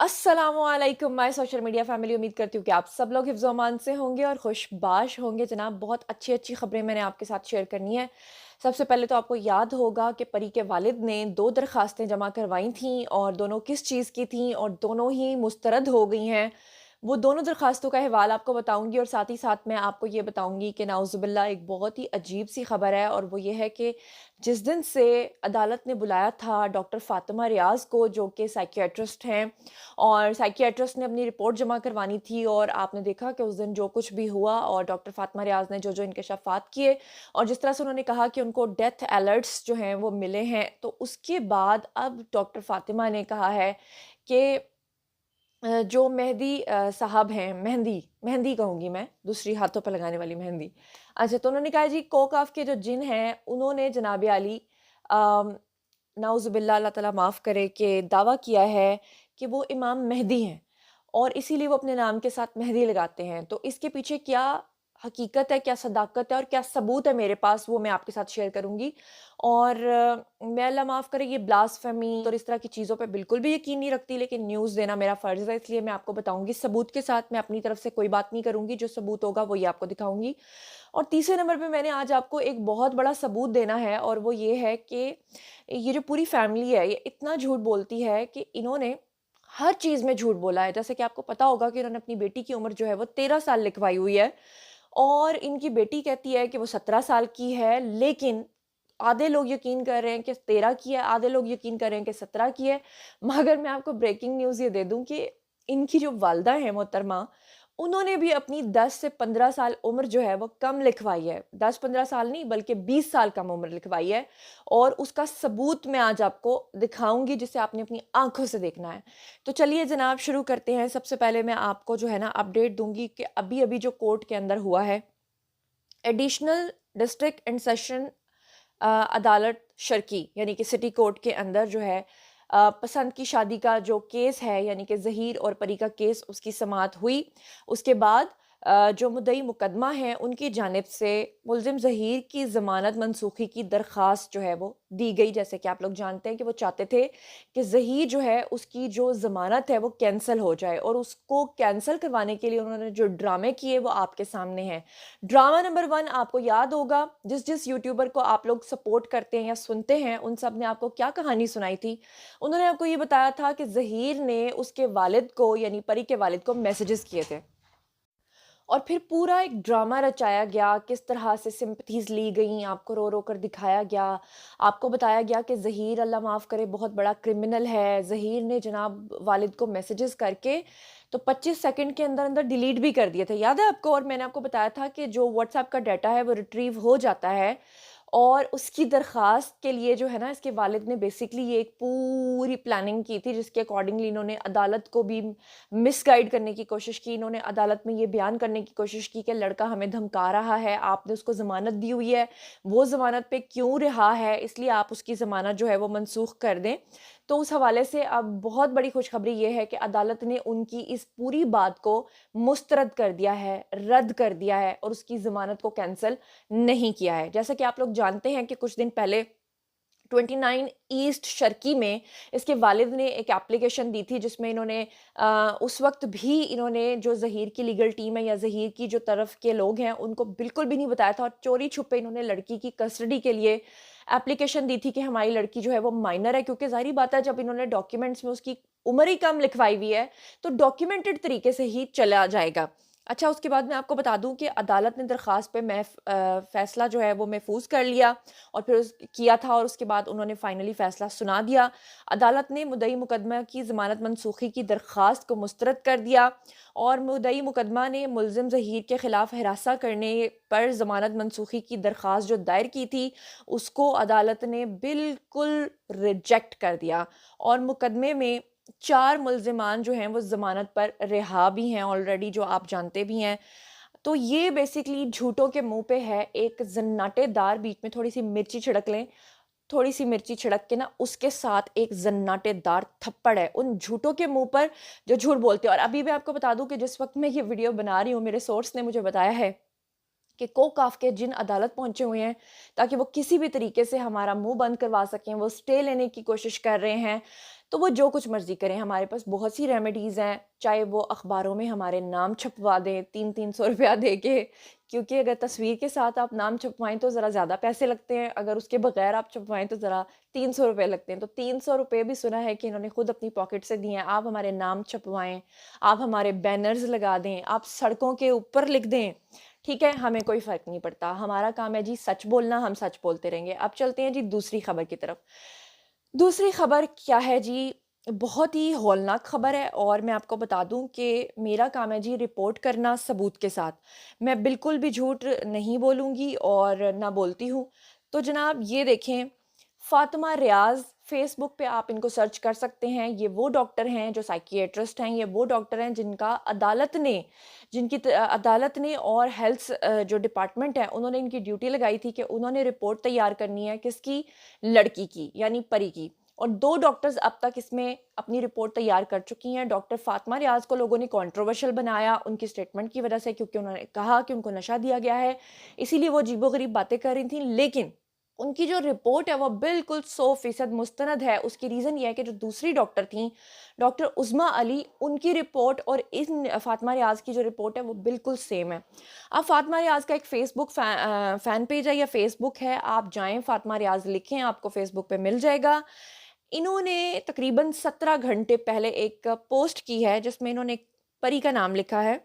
अस्सलामुअलैकुम my social media family. उम्मीद करती हूँ कि आप सब लोग हिफ्ज़ अमान से होंगे और खुशबाश होंगे जनाब। बहुत अच्छी-अच्छी खबरें मैंने आपके साथ शेयर करनी है। सबसे पहले तो आपको याद होगा कि परी के वालिद ने 2 दरख़्वास्तें जमा करवाई थीं और दोनों किस चीज़ की थीं और दोनों ही मुस्तरद हो गई हैं। वो दोनों दरख़्वास्तों का हवाला आपको बताऊँगी और साथ ही साथ मैं आपको ये बताऊँगी कि नाउज़ुबिल्लाह एक बहुत ही अजीब-सी खबर है और वो ये है कि जिस दिन से अदालत ने बुलाया था डॉक्टर फ़ातिमा रियाज़ को, जो कि साइकियाट्रिस्ट हैं, और साइकियाट्रिस्ट ने अपनी रिपोर्ट जमा करवानी थी और आपने देखा कि उस दिन जो कुछ भी हुआ और डॉक्टर फ़ातिमा रियाज़ ने जो-जो इंकशाफ़ात किए और जिस तरह से उन्होंने कहा कि उनको डेथ अलर्ट्स जो हैं वो मिले हैं, तो उसके बाद अब डॉक्टर फ़ातिमा ने कहा है कि जो मेहदी साहब हैं, मेहंदी मेहंदी कहूँगी मैं, दूसरी हाथों पे लगाने वाली मेहंदी। अच्छा, तो उन्होंने कहा जी कोकाफ के जो जिन हैं, उन्होंने जनाब आली अम, नाउज़ुबिल्लाह अल्लाह ताला माफ़ करे कि दावा किया है कि वो इमाम मेहदी हैं और इसीलिए वो अपने नाम के साथ मेहंदी लगाते हैं। तो इसके पीछे क्या हकीकत है, क्या सदाकत है और क्या सबूत है मेरे पास, वो मैं आपके साथ शेयर करूँगी। और मैं अल्लाह माफ़ करे ये ब्लास्फेमी और इस तरह की चीज़ों पे बिल्कुल भी यकीन नहीं रखती, लेकिन न्यूज़ देना मेरा फ़र्ज़ है, इसलिए मैं आपको बताऊँगी सबूत के साथ। मैं अपनी तरफ से कोई बात नहीं करूँगी, जो सबूत होगा वो ये आपको दिखाऊँगी। और तीसरे नंबर पे मैंने आज आपको एक बहुत बड़ा सबूत देना है और वो ये है कि ये जो पूरी फैमिली है, ये इतना झूठ बोलती है कि इन्होंने हर चीज़ में झूठ बोला है। जैसे कि आपको पता होगा कि इन्होंने अपनी बेटी की उम्र जो है वो 13 साल लिखवाई हुई है और इनकी बेटी कहती है कि वो 17 साल की है, लेकिन आधे लोग यकीन कर रहे हैं कि 13 की है, आधे लोग यकीन कर रहे हैं कि 17 की है। मगर मैं आपको ब्रेकिंग न्यूज़ ये दे दूँ कि इनकी जो वालिदा हैं मोहतरमा, उन्होंने भी अपनी 10 से 15 साल उम्र जो है वो कम लिखवाई है। 10-15 साल नहीं बल्कि 20 साल कम उम्र लिखवाई है और उसका सबूत मैं आज आपको दिखाऊँगी, जिसे आपने अपनी आँखों से देखना है। तो चलिए जनाब शुरू करते हैं। सबसे पहले मैं आपको जो है ना अपडेट दूँगी कि अभी-अभी जो कोर्ट के अंदर हुआ है, एडिशनल डिस्ट्रिक्ट एंड सेशन अदालत शर्की यानी कि सिटी कोर्ट के अंदर जो है पसंद की शादी का जो केस है यानी कि ज़हीर और परी का केस, उसकी समाअत हुई। उसके बाद जो मुद्दई मुकदमा है उनकी जानिब से मुल्ज़िम ज़हीर की ज़मानत मनसूखी की दरख्वास्त जो है वो दी गई। जैसे कि आप लोग जानते हैं कि वो चाहते थे कि ज़हीर जो है उसकी जो ज़मानत है वो कैंसल हो जाए और उसको कैंसल करवाने के लिए उन्होंने जो ड्रामे किए वो आपके सामने हैं। ड्रामा नंबर 1 आपको याद होगा, जिस यूट्यूबर को आप लोग सपोर्ट करते हैं या सुनते हैं, उन सब ने आपको क्या कहानी सुनाई थी? उन्होंने आपको ये बताया था कि ज़हीर ने उसके वालिद को यानी परी के वालिद को मैसेजेस किए थे। और फिर पूरा एक ड्रामा रचाया गया, किस तरह से सिम्पैथीज़ ली गईं, आपको रो-रो कर दिखाया गया। आपको बताया गया कि ज़हीर अल्लाह माफ़ करे बहुत बड़ा क्रिमिनल है। ज़हीर ने जनाब वालिद को मैसेजेस करके तो 25 सेकंड के अंदर-अंदर डिलीट भी कर दिए थे। याद है आपको? और मैंने आपको बताया था कि जो व्हाट्सएप का डाटा है वो रिट्रीव हो जाता है और उसकी दरख़्वास्त के लिए जो है ना, इसके वालिद ने बेसिकली ये एक पूरी प्लानिंग की थी, जिसके अकॉर्डिंगली इन्होंने अदालत को भी मिसगाइड करने की कोशिश की। इन्होंने अदालत में ये बयान करने की कोशिश की कि लड़का हमें धमका रहा है, आपने उसको ज़मानत दी हुई है, वो ज़मानत पे क्यों रहा है, इसलिए आप उसकी ज़मानत जो है वो मनसूख कर दें। तो उस हवाले से अब बहुत बड़ी खुशखबरी ये है कि अदालत ने उनकी इस पूरी बात को मुस्तरद कर दिया है, रद्द कर दिया है और उसकी ज़मानत को कैंसल नहीं किया है। जैसा कि आप लोग जानते हैं कि कुछ दिन पहले 29 ईस्ट शर्की में इसके वालिद ने एक एप्लीकेशन दी थी, जिसमें इन्होंने उस वक़्त भी इन्होंने जो ज़हीर की लीगल टीम है या ज़हीर की जो तरफ के लोग हैं, उनको बिल्कुल भी नहीं बताया था और चोरी-छुपे इन्होंने लड़की की कस्टडी के लिए एप्लीकेशन दी थी कि हमारी लड़की जो है वो माइनर है, क्योंकि ज़ाहिर-सी बात है जब इन्होंने डॉक्यूमेंट्स में उसकी उम्र ही कम लिखवाई हुई है, तो डॉक्यूमेंटेड तरीके से ही चला जाएगा। अच्छा, उसके बाद मैं आपको बता दूँ कि अदालत ने दरख़्वास्त पे फ़ैसला जो है वो महफ़ूज़ कर लिया और फिर उस किया था और उसके बाद उन्होंने फाइनली फ़ैसला सुना दिया। अदालत ने मुद्दई मुकदमा की ज़मानत मनसूख़ी की दरख़्वास्त को मुस्तरद कर दिया और मुद्दई मुकदमा ने मुल्ज़िम ज़हीर के ख़िलाफ़ हिरासा करने पर ज़मानत मनसूख़ी की दरख़्वास्त जो दायर की थी, उसको अदालत ने बिल्कुल रिजेक्ट कर दिया और मुकदमे में 4 मुल्ज़िमान जो हैं वो ज़मानत पर रिहा भी हैं ऑलरेडी, जो आप जानते भी हैं। तो ये बेसिकली झूठों के मुँह पे है एक ज़न्नाटेदार, बीच में थोड़ी-सी मिर्ची छिड़क लें, थोड़ी-सी मिर्ची छिड़क के ना उसके साथ एक ज़न्नाटेदार थप्पड़ है उन झूठों के मुँह पर जो झूठ बोलते हैं। और अभी मैं आपको बता दूँ कि जिस वक़्त मैं ये वीडियो बना रही हूँ, मेरे सोर्स ने मुझे बताया है कि कोकाफ के जिन अदालत पहुँचे हुए हैं, ताकि वो किसी भी तरीके से हमारा मुँह बंद करवा सकें, वो स्टे लेने की कोशिश कर रहे हैं। तो वो जो कुछ मर्ज़ी करें, हमारे पास बहुत सी रेमेडीज़ हैं, चाहे वो अखबारों में हमारे नाम छपवा दें 3-3 सौ रुपया दे के, क्योंकि अगर तस्वीर के साथ आप नाम छपवाएँ तो ज़रा ज़्यादा पैसे लगते हैं, अगर उसके बगैर आप छपवाएँ तो ज़रा 300 रुपए लगते हैं। तो 300 रुपए भी सुना है कि इन्होंने खुद अपनी पॉकेट से दिए हैं। आप हमारे नाम छपवाएँ, आप हमारे बैनर्स लगा दें, आप सड़कों के ऊपर लिख दें, ठीक है? हमें कोई फ़र्क नहीं पड़ता। हमारा काम है जी सच बोलना, हम सच बोलते रहेंगे। अब चलते हैं जी दूसरी खबर की तरफ। दूसरी खबर क्या है जी, बहुत ही हौलनाक खबर है और मैं आपको बता दूँ कि मेरा काम है जी रिपोर्ट करना सबूत के साथ। मैं बिल्कुल भी झूठ नहीं बोलूँगी और ना बोलती हूँ। तो जनाब ये देखें, फ़ातिमा रियाज़ फ़ेसबुक पे आप इनको सर्च कर सकते हैं। ये वो डॉक्टर हैं जो साइकियाट्रिस्ट हैं, ये वो डॉक्टर हैं जिनका अदालत ने और जो डिपार्टमेंट है उन्होंने इनकी ड्यूटी लगाई थी कि उन्होंने रिपोर्ट तैयार करनी है किसकी? लड़की की, यानी परी की। और 2 डॉक्टर्स अब तक इसमें अपनी रिपोर्ट तैयार कर चुकी हैं। डॉक्टर फ़ातिमा रियाज़ को लोगों ने कंट्रोवर्शियल बनाया उनकी स्टेटमेंट की वज़ह से, क्योंकि उन्होंने कहा कि उनको नशा दिया गया है, इसीलिए वो अजीबो-गरीब बातें कर रही थीं। लेकिन उनकी जो रिपोर्ट है वो बिल्कुल 100% मुस्तनद है। उसकी रीज़न ये है कि जो दूसरी डॉक्टर थीं, डॉक्टर उज़्मा अली, उनकी रिपोर्ट और इन फ़ातिमा रियाज़ की जो रिपोर्ट है वो बिल्कुल सेम है। अब फ़ातिमा रियाज़ का एक फ़ैन पेज है या फ़ेसबुक है, आप जाएँ फ़ातिमा रियाज़ लिखें, आपको फ़ेसबुक पे मिल जाएगा। इन्होंने तकरीबन 17 घंटे पहले एक पोस्ट की है जिसमें इन्होंने एक परी का नाम लिखा है।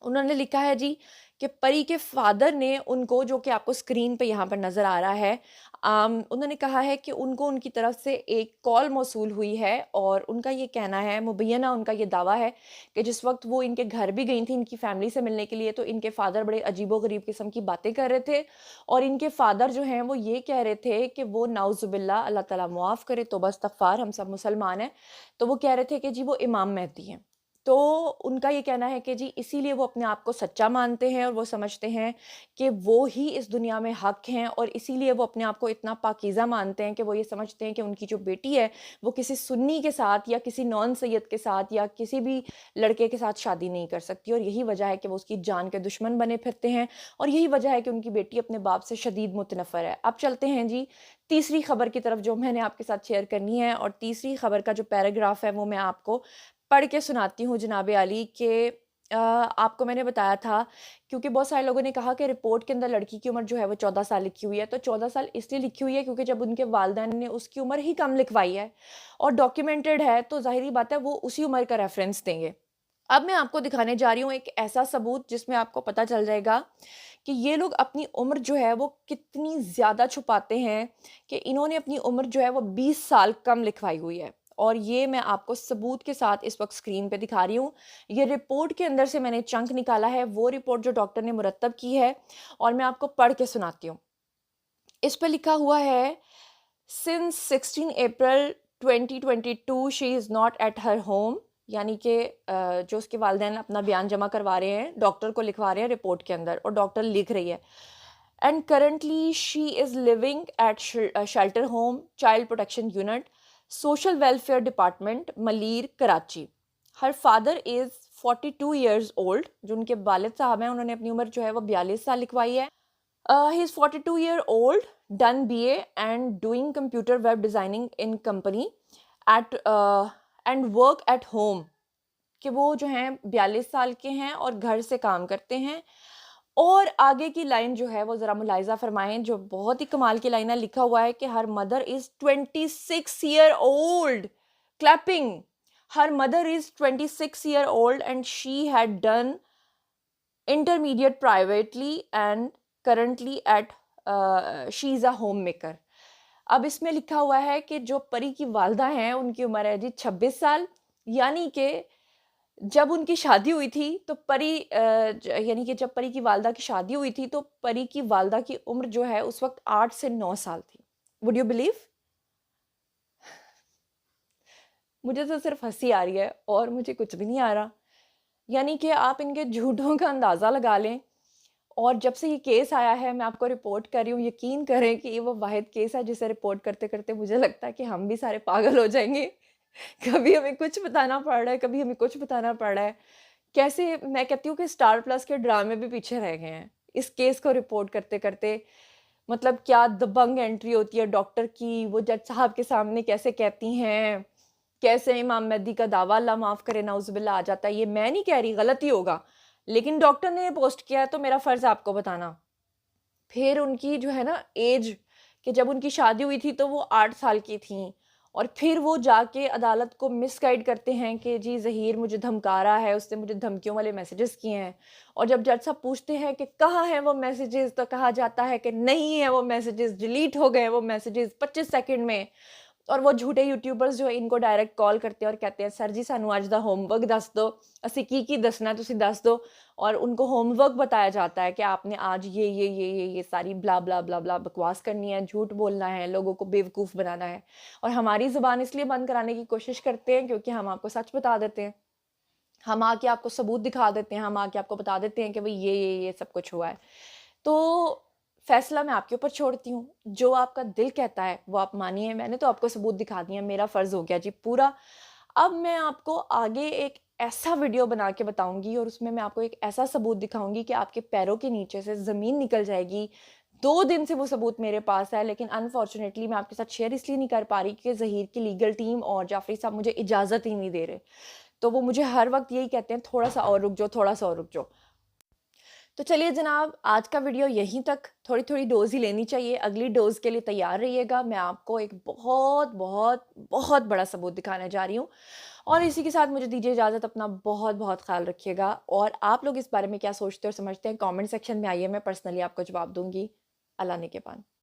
उन्होंने लिखा है जी कि परी के फादर ने उनको, जो कि आपको स्क्रीन पे यहाँ पर नज़र आ रहा है, उन्होंने कहा है कि उनको उनकी तरफ से एक कॉल मौसूल हुई है और उनका ये कहना है, मुबैना उनका ये दावा है कि जिस वक़्त वो इनके घर भी गई थी इनकी फैमिली से मिलने के लिए, तो इनके फादर बड़े अजीबो-गरीब किस्म की बातें कर रहे थे और इनके फादर जो हैं वो ये कह रहे थे कि वो नाउज़ुबिल्लाह, अल्लाह ताला मुआफ़ करे, तौबा इस्तग़फ़ार, हम सब मुसलमान हैं। तो वो कह रहे थे कि जी वो इमाम मेहदी हैं। तो उनका ये कहना है कि जी इसीलिए वो अपने आप को सच्चा मानते हैं और वो समझते हैं कि वो ही इस दुनिया में हक हैं और इसीलिए वो अपने आप को इतना पाकीज़ा मानते हैं कि वो ये समझते हैं कि उनकी जो बेटी है वो किसी सुन्नी के साथ या किसी नॉन सैयद के साथ या किसी भी लड़के के साथ शादी नहीं कर सकती, और यही वजह है कि वो उसकी जान के दुश्मन बने फिरते हैं और यही वजह है कि उनकी बेटी अपने बाप से शदीद मुतनफ़र है। अब चलते हैं जी तीसरी खबर की तरफ जो मैंने आपके साथ शेयर करनी है, और तीसरी खबर का जो पैराग्राफ है वो मैं आपको पढ़ के सुनाती हूँ जनाब आली कि आपको मैंने बताया था, क्योंकि बहुत सारे लोगों ने कहा कि रिपोर्ट के अंदर लड़की की उम्र जो है वो 14 साल लिखी हुई है। तो 14 साल इसलिए लिखी हुई है क्योंकि जब उनके वालिदैन ने उसकी उम्र ही कम लिखवाई है और डॉक्यूमेंटेड है, तो ज़ाहिर-सी बात है वो उसी उम्र का रेफ़रेंस देंगे। अब मैं आपको दिखाने जा रही हूँ एक ऐसा सबूत जिसमें आपको पता चल जाएगा कि ये लोग अपनी उम्र जो है वो कितनी ज़्यादा छुपाते हैं, कि इन्होंने अपनी उम्र जो है वो 20 साल कम लिखवाई हुई है। और ये मैं आपको सबूत के साथ इस वक़्त स्क्रीन पे दिखा रही हूँ। ये रिपोर्ट के अंदर से मैंने चंक निकाला है, वो रिपोर्ट जो डॉक्टर ने मुरत्तब की है, और मैं आपको पढ़ के सुनाती हूँ। इस पे लिखा हुआ है, since 16 April 2022 she is not at her home, यानी कि जो उसके वालिदैन अपना बयान जमा करवा रहे हैं, डॉक्टर को लिखवा रहे हैं रिपोर्ट के अंदर, और डॉक्टर लिख रही है, and currently she is living at shelter home, child protection unit, social welfare department, Malir, Karachi. Her father is 42 years old, जो उनके वालिद साहब हैं उन्होंने अपनी उम्र जो है वो 42 साल लिखवाई है। He is 42-year-old, done BA and doing computer web designing in company at and work at home, कि वो जो हैं 42 साल के हैं और घर से काम करते हैं। और आगे की लाइन जो है वो ज़रा मुलाहिज़ा फरमाएँ, जो बहुत ही कमाल की लाइन है, लिखा हुआ है कि her mother is 26 year old, clapping, her mother is 26 year old and she had done intermediate privately and currently at she is a home maker. अब इसमें लिखा हुआ है कि जो परी की वालदा हैं उनकी उम्र है जी 26 साल, यानी कि जब उनकी शादी हुई थी तो यानी कि जब परी की वालदा की शादी हुई थी तो परी की वालदा की उम्र जो है उस वक्त 8 से 9 साल थी। Would you believe? मुझे तो सिर्फ हंसी आ रही है और मुझे कुछ भी नहीं आ रहा। यानी कि आप इनके झूठों का अंदाज़ा लगा लें। और जब से ये केस आया है मैं आपको रिपोर्ट कर रही हूँ, यकीन करें कि ये वो वाहिद केस है जिसे रिपोर्ट करते-करते मुझे लगता है कि हम भी सारे पागल हो जाएँगे। कभी हमें कुछ बताना पड़ रहा है, कभी हमें कुछ बताना पड़ रहा है। कैसे मैं कहती हूँ कि स्टार प्लस के ड्रामे भी पीछे रह गए हैं, इस केस को रिपोर्ट करते-करते। मतलब क्या दबंग एंट्री होती है डॉक्टर की, वो जज साहब के सामने कैसे कहती हैं कैसे इमाम मेहदी का दावा अल्लाह माफ़ करे नाउज़ुबिल्लाह आ जाता है, ये मैं नहीं कह रही, गलत ही होगा। लेकिन डॉक्टर ने पोस्ट किया है तो मेरा फ़र्ज़ है आपको बताना। फिर उनकी जो है ना एज, कि जब उनकी शादी हुई थी तो वो 8 साल की थीं, और फिर वो जाके अदालत को मिसगाइड करते हैं कि जी ज़हीर मुझे धमका रहा है, उसने मुझे धमकियों वाले मैसेजेस किए हैं। और जब जज साहब पूछते हैं कि कहाँ हैं वो मैसेजेस, तो कहा जाता है कि नहीं है वो मैसेजेस, डिलीट हो गए वो मैसेजेस 25 सेकंड में। और वो झूठे यूट्यूबर्स जो इनको डायरेक्ट कॉल करते हैं और कहते हैं सर जी सानू आज दा होमवर्क दस दो, ਅਸੀਂ की दसना है तुसी दस दो। और उनको होमवर्क बताया जाता है कि आपने आज ये सारी ब्ला ब्ला ब्ला ब्ला बकवास करनी है, झूठ बोलना है, लोगों को बेवकूफ़ बनाना है। और हमारी ज़ुबान इसलिए बंद कराने की कोशिश करते हैं क्योंकि हम आपको सच बता देते हैं। हम आके आपको सबूत दिखा देते हैं, हम आके आपको बता देते हैं कि भई ये सब कुछ हुआ है। तो फ़ैसला मैं आपके ऊपर छोड़ती हूँ, जो आपका दिल कहता है वो आप मानिए, मैंने तो आपको सबूत दिखा दिए हैं, मेरा फ़र्ज़ हो गया जी पूरा। अब मैं आपको आगे एक ऐसा वीडियो बना के बताऊँगी और उसमें मैं आपको एक ऐसा सबूत दिखाऊँगी कि आपके पैरों के नीचे से ज़मीन निकल जाएगी। 2 दिन से वो सबूत मेरे पास है, लेकिन अनफ़ॉर्च्युनेटली मैं आपके साथ शेयर इसलिए नहीं कर पा रही कि ज़हीर की लीगल टीम और जाफ़री साहब मुझे इजाज़त ही नहीं दे रहे। तो वो मुझे हर वक़्त यही कहते हैं, थोड़ा-सा और रुक जाओ, थोड़ा-सा और रुक जाओ। तो चलिए जनाब, आज का वीडियो यहीं तक, थोड़ी-थोड़ी डोज़ ही लेनी चाहिए, अगली डोज़ के लिए तैयार रहिएगा। मैं आपको एक बहुत, बहुत, बहुत बड़ा सबूत दिखाने जा रही हूँ। और इसी के साथ मुझे दीजिए इजाज़त, अपना बहुत-बहुत ख़्याल रखिएगा। और आप लोग इस बारे में क्या सोचते और समझते हैं, कमेंट सेक्शन में आइए, मैं पर्सनली आपको जवाब दूँगी। अल्लाह ने के पान।